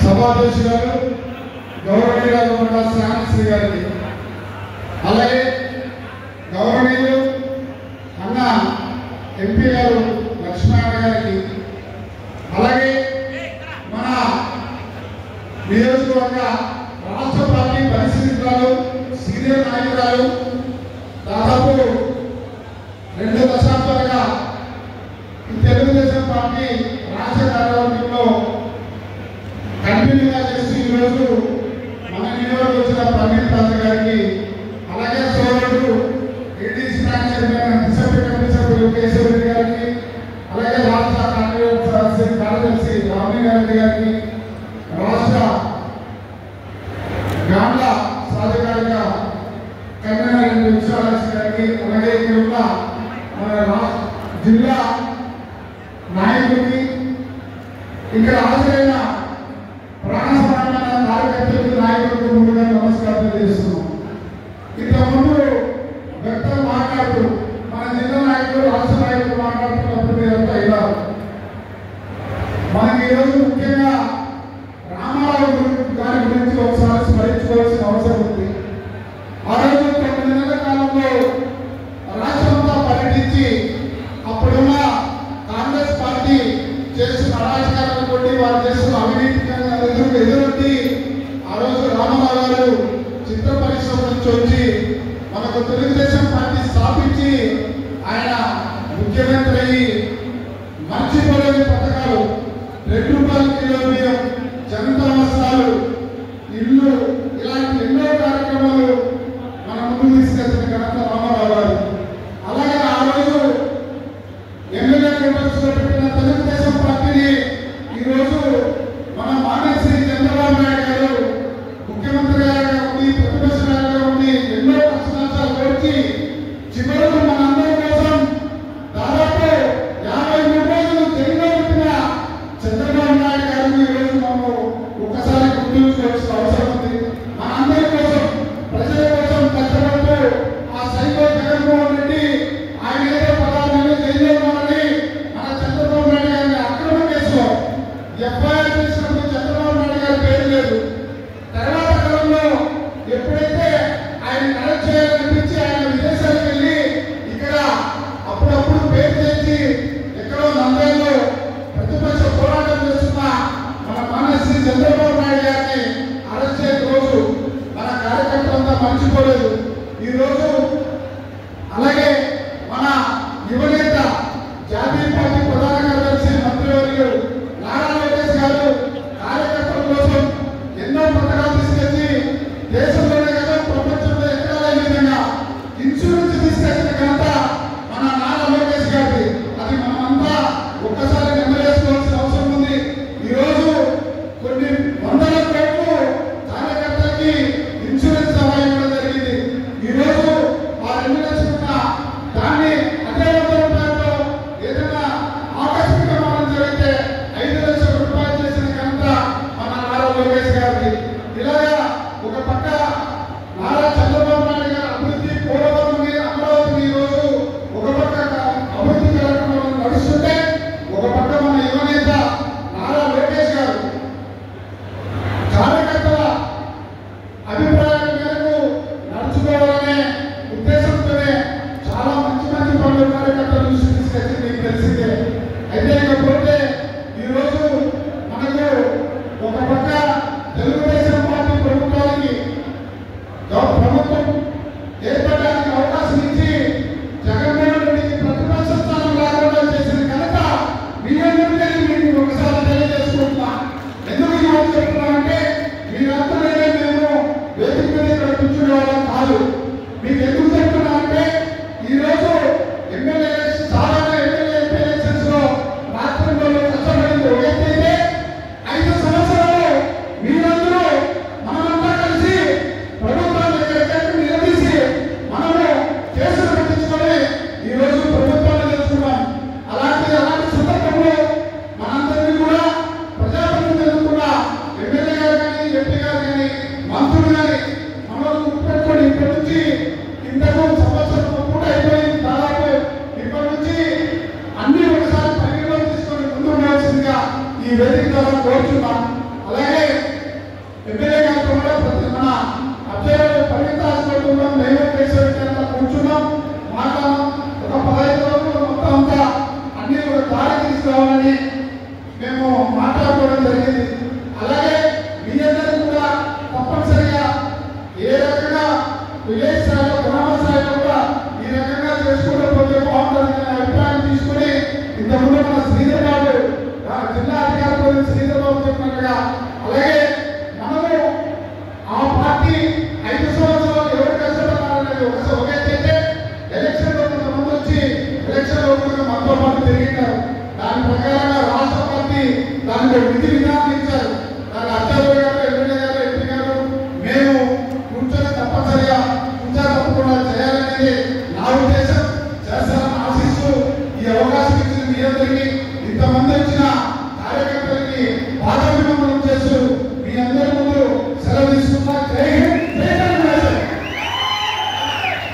సభాధ్యక్షులు గారు గౌరవనీయులు శ్యామశ్రీ గారికి, అలాగే గౌరవనీయులు అన్న ఎంపీ గారు లక్ష్మీనారాయణ గారికి, అలాగే మన నియోజకవర్గ రాష్ట్ర పార్టీ పరిశీలితురాలు సీనియర్ నాయకురాలు దాదాపు 2 దశాబ్దాలుగా తెలుగుదేశం పార్టీ రాష్ట్ర కార్యవర్గంలో కంటిన్యూగా చేసి ఈరోజు మన నియోజకవర్గం వచ్చిన ప్రవీణ్ రాజు గారికి, అలాగే సోదరుడు ఏడీసీ సభ్యులు కేశవరెడ్డి గారికి, అలాగే రాష్ట్ర కార్యదర్శి రామలింగారెడ్డి గారికి, రాష్ట్ర గ్రామ సాధికారిక కన్వీనర్ విశ్వరాజు గారికి, అలాగే ఇక్కడ ఉన్న మన జిల్లా నాయకుడికి, ఇక్కడ హాజరైన ప్రాణసమానమైన కార్యకర్తలకు నాయకులకు ముందుగా నమస్కారం తెలియజేస్తున్నాం. ఇంతకుముందు వ్యక్తులు మాట్లాడుతూ మన జిల్లా నాయకులు రాష్ట్ర నాయకులు మాట్లాడుతున్నప్పుడు మీరంతా ఇలా మనకి ఈరోజు ముఖ్యంగా రామారావు గారి గురించి ఒకసారి స్మరించుకోవాల్సిన అవసరం ఉంది. ఆ రోజు 9 నెలల కాలంలో రాష్ట్రమంతా పర్యటించి అప్పుడున్న కాంగ్రెస్ పార్టీ చేస్తున్న అరాచకాలను కొట్టి వారు చేస్తున్న అవినీతి ఎదురొట్టి ఆ రోజు రామారావు గారు చిత్ర పరిశ్రమ నుంచి వచ్చి మనకు తెలుగుదేశం పార్టీ స్థాపించి ఆయన ముఖ్యమంత్రి అయ్యి మర్చిపోలేని పథకాలు, 2 రూపాయల కిలో బియ్యం, జనతా వస్త్రాలు, ఇల్లు, ఇలాంటి ఎన్నో కార్యక్రమాలు మన ముందు తీసుకెళ్తున్న ఘనత రామారావు గారు. అలాగే ఆ రోజు ఎమ్మెల్యే మెంబర్స్ లో పెట్టిన తెలుగుదేశం పార్టీని ఈరోజు మన మాన్యశ్రీ చంద్రబాబు నాయుడు గారు ముఖ్యమంత్రిగా ఉండి, ప్రతిపక్ష నాయకుగా ఉండి ఎన్నో కష్టాలు కోర్చి చివరకు మనందరి కోసం దాదాపు 53 రోజులు జైల్లో పెట్టిన చంద్రబాబు నాయుడు గారు ఈరోజు మనం ఒక్కసారి గుర్తుంచుకోవాల్సిన అవసరం ఉంది. మనందరి కోసం, ప్రజల కోసం కష్టపడుతూ ఆ సైకో జగన్మోహన్ రెడ్డి ఆయన ఏదో 16 నెలలు జైల్లో ఉన్నారని మన చంద్రబాబు నాయుడు గారిని అక్రమ కేసులో ఎఫ్ఐఆర్ చేసినప్పుడు చంద్రబాబు నాయుడు గారి పేరు లేదు. తర్వాత కాలంలో ఎప్పుడైతే ఆయన అరెస్ట్ చేయాలనిపించి ఆయన విదేశాలకు వెళ్ళి ఇక్కడ అప్పుడప్పుడు పేరు తెచ్చి ఎక్కడో నంద్యాలలో ప్రతిపక్ష పోరాటం చేస్తున్న మన మాన్యశ్రీ చంద్రబాబు నాయుడు గారిని అరెస్ట్ చేయని రోజు మన కార్యకర్తలంతా మర్చిపోలేదు. ఈ రోజు అలాగే మన యువనేత జాతీయ పార్టీ ప్రధాన కార్యదర్శి మంత్రివర్యులు నారా లోకేష్ గారు కార్యకర్తల కోసం ఎన్నో పథకాలు తీసుకొచ్చి కష్టపడుతున్నట్టుగా, అలాగే మనము ఆ పార్టీ 5 సంవత్సరాలు ఎవరు కష్టపడాలనేది ఒక ఎత్తైతే, ఎలక్షన్లో కొంతమంది వచ్చి ఎలక్షన్లో మనతో పాటు తిరిగినారు. దాని ప్రకారంగా రాష్ట్ర పార్టీ దానికి విధి